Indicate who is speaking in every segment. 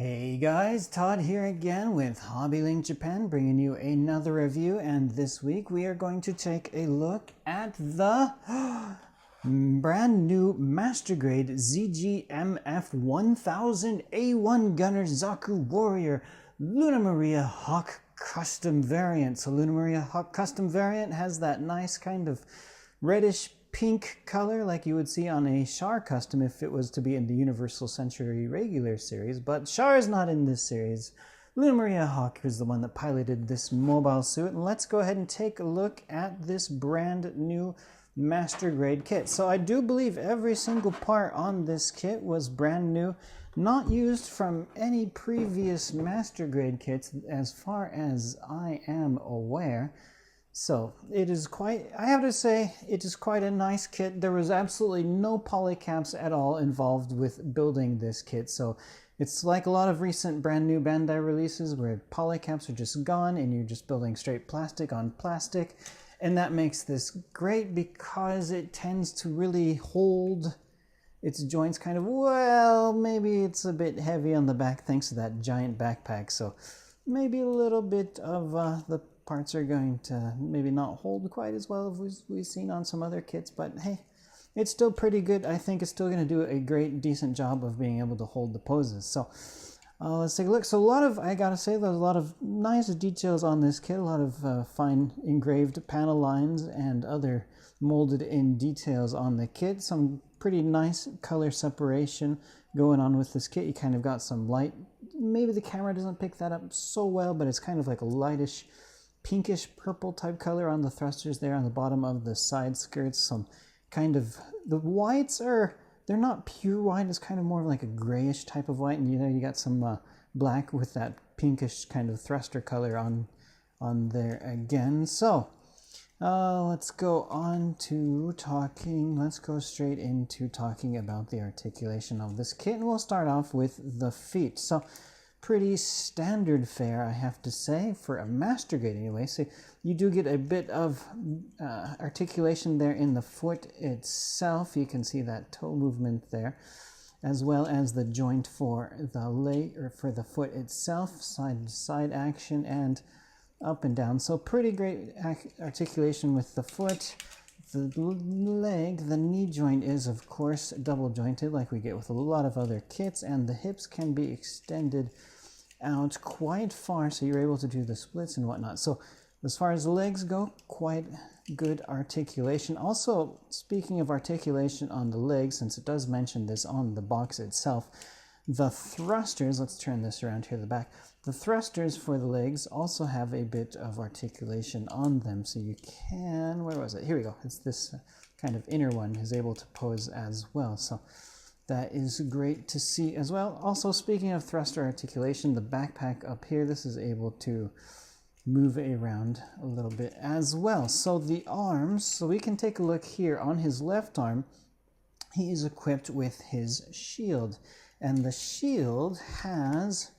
Speaker 1: Hey guys, Todd here again with HobbyLink Japan, bringing you another review, and this week we are going to take a look at the brand new Master Grade ZGMF 1000 A1 Gunner Zaku Warrior Lunamaria Hawke custom variant. So Lunamaria Hawke custom variant has that nice kind of reddish pink color like you would see on a Char custom if it was to be in the Universal Century regular series, but Char is not in this series. Lunamaria Hawke is the one that piloted this mobile suit, and let's go ahead and take a look at this brand new Master Grade kit. So I do believe every single part on this kit was brand new, not used from any previous Master Grade kits as far as I am aware. So it is quite, I have to say, it is quite a nice kit. There was absolutely no polycaps at all involved with building this kit. So it's like a lot of recent brand new Bandai releases where polycaps are just gone and you're just building straight plastic on plastic. And that makes this great because it tends to really hold its joints kind of, well, maybe it's a bit heavy on the back thanks to that giant backpack. So maybe a little bit of the parts are going to maybe not hold quite as well as we've seen on some other kits, but hey, it's still pretty good. I think it's still going to do a great, decent job of being able to hold the poses. So let's take a look. So I gotta say, there's a lot of nice details on this kit, a lot of fine engraved panel lines and other molded in details on the kit. Some pretty nice color separation going on with this kit. You kind of got some light, maybe the camera doesn't pick that up so well, but it's kind of like a lightish pinkish purple type color on the thrusters there on the bottom of the side skirts. Some kind of, the whites are, they're not pure white, it's kind of more like a grayish type of white, and you got some black with that pinkish kind of thruster color on there again. So let's go on to talking, let's go straight into talking about the articulation of this kit, and we'll start off with the feet. So pretty standard fare, I have to say, for a Master Grade anyway. So you do get a bit of articulation there in the foot itself. You can see that toe movement there, as well as the joint for the leg, or for the foot itself, side to side action and up and down. So pretty great articulation with the foot. The leg, the knee joint is of course double jointed like we get with a lot of other kits, and the hips can be extended out quite far, so you're able to do the splits and whatnot. So as far as the legs go, quite good articulation. Also, speaking of articulation on the legs, since it does mention this on the box itself, the thrusters, let's turn this around here at the back, the thrusters for the legs also have a bit of articulation on them, so you can, where was it? Here we go. It's this kind of inner one is able to pose as well. So that is great to see as well. Also, speaking of thruster articulation, the backpack up here, this is able to move around a little bit as well. So the arms, so we can take a look here on his left arm. He is equipped with his shield, and the shield has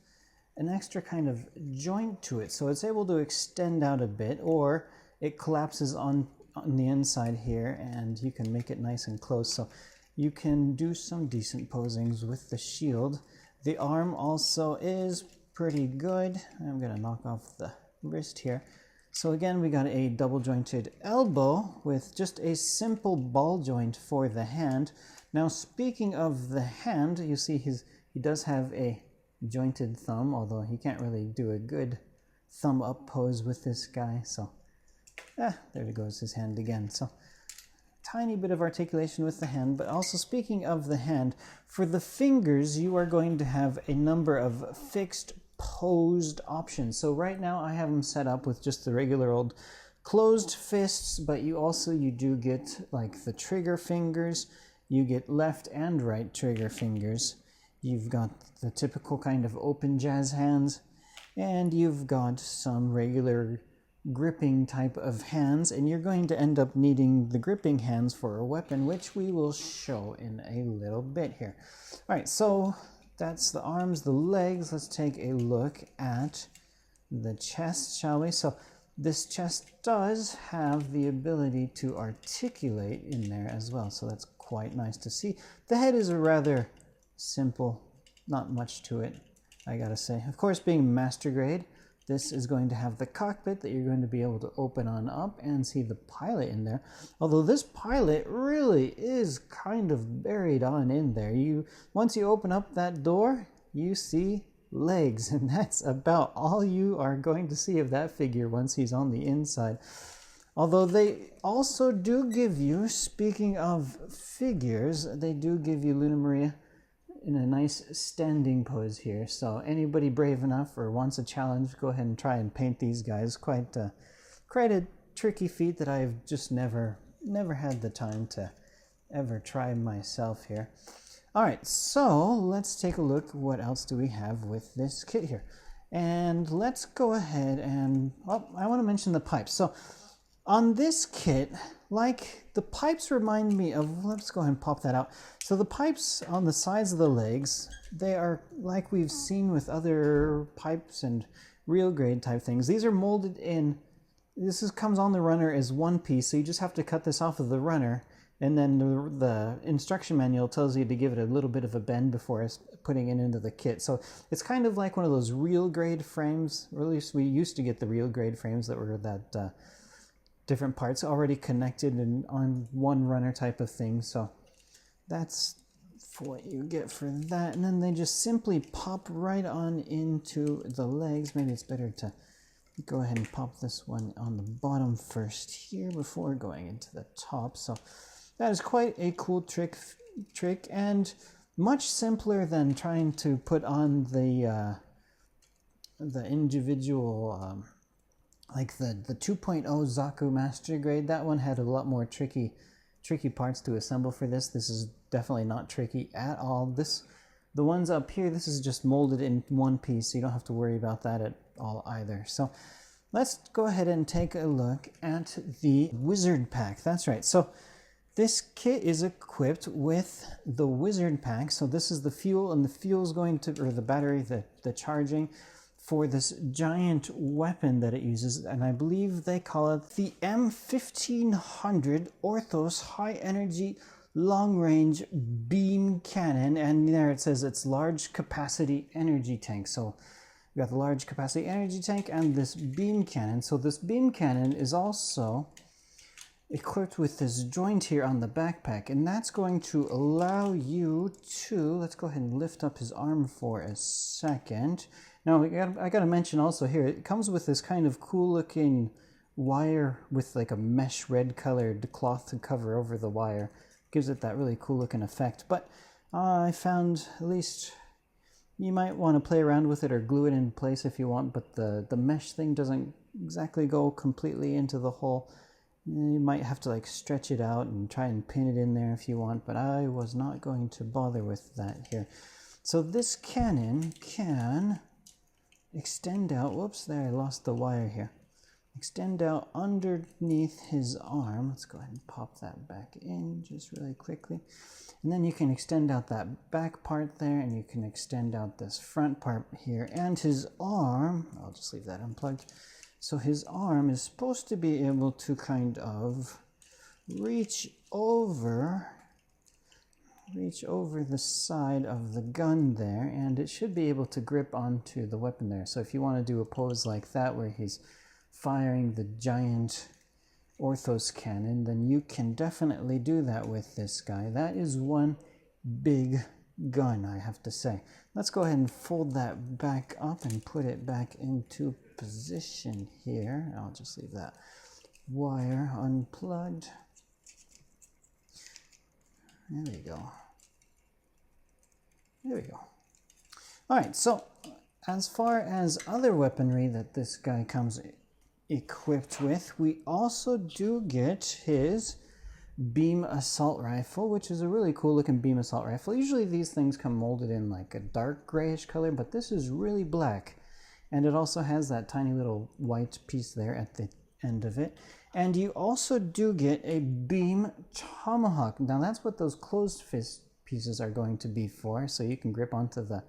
Speaker 1: an extra kind of joint to it, so it's able to extend out a bit, or it collapses on the inside here and you can make it nice and close. So you can do some decent posings with the shield. The arm also is pretty good. I'm gonna knock off the wrist here. So again, we got a double jointed elbow with just a simple ball joint for the hand. Now, speaking of the hand, you see he does have a jointed thumb, although he can't really do a good thumb up pose with this guy. So there goes his hand again. So tiny bit of articulation with the hand. But also, speaking of the hand, for the fingers you are going to have a number of fixed posed options. So right now I have them set up with just the regular old closed fists, but you do get like the trigger fingers. You get left and right trigger fingers. You've got the typical kind of open jazz hands, and you've got some regular gripping type of hands, and you're going to end up needing the gripping hands for a weapon, which we will show in a little bit here. All right, so that's the arms, the legs. Let's take a look at the chest, shall we? So this chest does have the ability to articulate in there as well, so that's quite nice to see. The head is a rather simple, not much to it. I gotta say. Of course, being master grade, this is going to have the cockpit that you're going to be able to open on up and see the pilot in there. Although this pilot really is kind of buried on in there. Once you open up that door, you see legs, and that's about all you are going to see of that figure once he's on the inside. Although they also do give you, speaking of figures, they do give you Lunamaria in a nice standing pose here. So anybody brave enough or wants a challenge, go ahead and try and paint these guys. Quite a tricky feat that I've just never had the time to ever try myself here. All right, so let's take a look. What else do we have with this kit here? And let's go ahead and, I want to mention the pipes. So on this kit, like the pipes remind me of, let's go ahead and pop that out. So the pipes on the sides of the legs, they are like we've seen with other pipes and real grade type things. These are molded in, comes on the runner as one piece, so you just have to cut this off of the runner. And then the instruction manual tells you to give it a little bit of a bend before putting it into the kit. So it's kind of like one of those real grade frames, or at least we used to get the real grade frames that were that different parts already connected and on one runner type of thing. So that's what you get for that. And then they just simply pop right on into the legs. Maybe it's better to go ahead and pop this one on the bottom first here before going into the top. So that is quite a cool trick and much simpler than trying to put on the individual like the 2.0 Zaku Master Grade. That one had a lot more tricky parts to assemble for this. This is definitely not tricky at all. The ones up here, this is just molded in one piece, so you don't have to worry about that at all either. So let's go ahead and take a look at the Wizard Pack. That's right. So this kit is equipped with the Wizard Pack. So this is the fuel, and the fuel is going to, or the battery, the charging for this giant weapon that it uses. And I believe they call it the M1500 Orthos High Energy Long Range Beam Cannon. And there it says it's large capacity energy tank. So we got the large capacity energy tank and this beam cannon. So this beam cannon is also equipped with this joint here on the backpack, and that's going to allow you to, let's go ahead and lift up his arm for a second. Now I gotta mention also here, it comes with this kind of cool looking wire with like a mesh red colored cloth to cover over the wire. Gives it that really cool looking effect. But I found, at least you might want to play around with it or glue it in place if you want, but the mesh thing doesn't exactly go completely into the hole. You might have to like stretch it out and try and pin it in there if you want, but I was not going to bother with that here. So this cannon can extend out, whoops, there I lost the wire here. Extend out underneath his arm. Let's go ahead and pop that back in just really quickly. And then you can extend out that back part there, and you can extend out this front part here. And his arm, I'll just leave that unplugged. So his arm is supposed to be able to kind of reach over the side of the gun there, and it should be able to grip onto the weapon there. So if you want to do a pose like that where he's firing the giant Orthos cannon, then you can definitely do that with this guy. That is one big gun, I have to say. Let's go ahead and fold that back up and put it back into position here. I'll just leave that wire unplugged. There we go. There we go. All right, so as far as other weaponry that this guy comes equipped with, we also do get his beam assault rifle, which is a really cool looking beam assault rifle. Usually these things come molded in like a dark grayish color, but this is really black. And it also has that tiny little white piece there at the end of it. And you also do get a beam tomahawk. Now that's what those closed fist pieces are going to be for, so you can grip onto the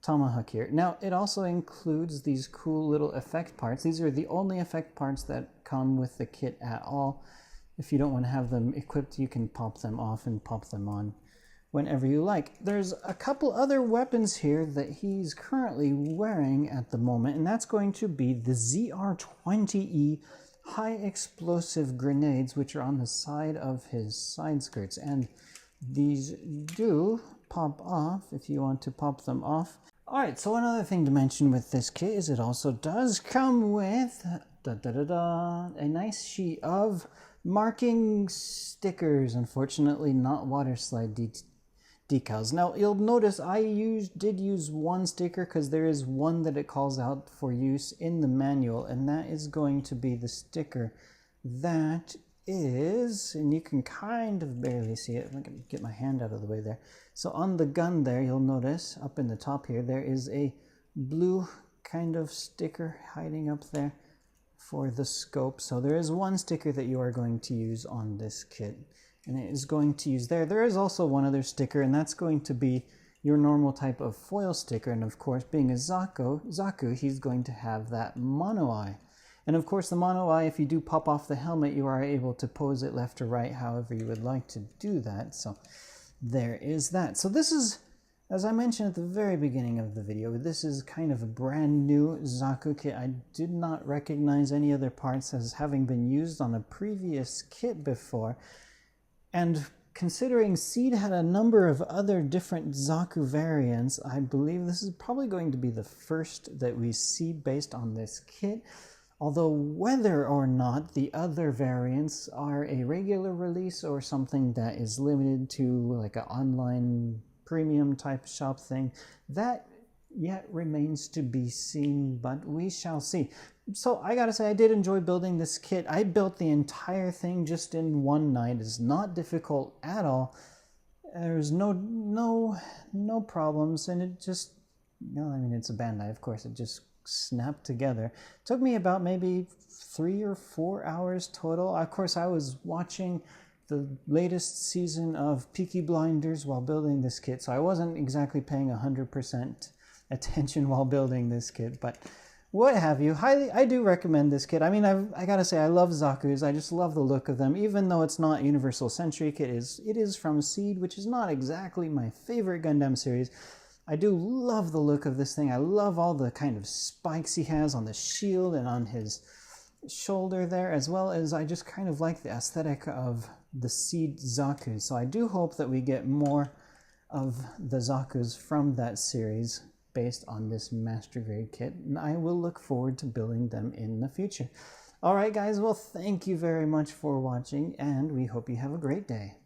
Speaker 1: tomahawk here. Now it also includes these cool little effect parts. These are the only effect parts that come with the kit at all. If you don't want to have them equipped, you can pop them off and pop them on whenever you like. There's a couple other weapons here that he's currently wearing at the moment, and that's going to be the ZR-20E high explosive grenades, which are on the side of his side skirts, and these do pop off if you want to pop them off. Alright, so another thing to mention with this kit is it also does come with a nice sheet of marking stickers. Unfortunately, not water slide decals. Now, you'll notice I did use one sticker because there is one that it calls out for use in the manual, and that is going to be the sticker that is, and you can kind of barely see it. I'm going to get my hand out of the way there. So on the gun there, you'll notice up in the top here, there is a blue kind of sticker hiding up there for the scope. So there is one sticker that you are going to use on this kit, and it is going to use there. There is also one other sticker, and that's going to be your normal type of foil sticker. And of course, being a Zaku, he's going to have that monoeye. And of course, the monoeye, if you do pop off the helmet, you are able to pose it left or right, however you would like to do that. So there is that. So this is, as I mentioned at the very beginning of the video, this is kind of a brand new Zaku kit. I did not recognize any other parts as having been used on a previous kit before. And considering Seed had a number of other different Zaku variants, I believe this is probably going to be the first that we see based on this kit. Although whether or not the other variants are a regular release or something that is limited to like an online premium type shop thing, that yet remains to be seen, but we shall see. So I gotta say, I did enjoy building this kit. I built the entire thing just in one night. It's not difficult at all. There's no problems, and it just, no, I mean, it's a Bandai, of course, it just snapped together. It took me about maybe 3 or 4 hours total. Of course, I was watching the latest season of Peaky Blinders while building this kit, so I wasn't exactly paying 100% attention while building this kit, but what have you. I do recommend this kit. I mean, I gotta say, I love Zaku's. I just love the look of them, even though it's not Universal Centric. It is from Seed, which is not exactly my favorite Gundam series. I do love the look of this thing. I love all the kind of spikes he has on the shield and on his shoulder there, as well as I just kind of like the aesthetic of the Seed Zaku. So I do hope that we get more of the Zakus from that series based on this Master Grade kit, and I will look forward to building them in the future. Alright guys, well thank you very much for watching, and we hope you have a great day.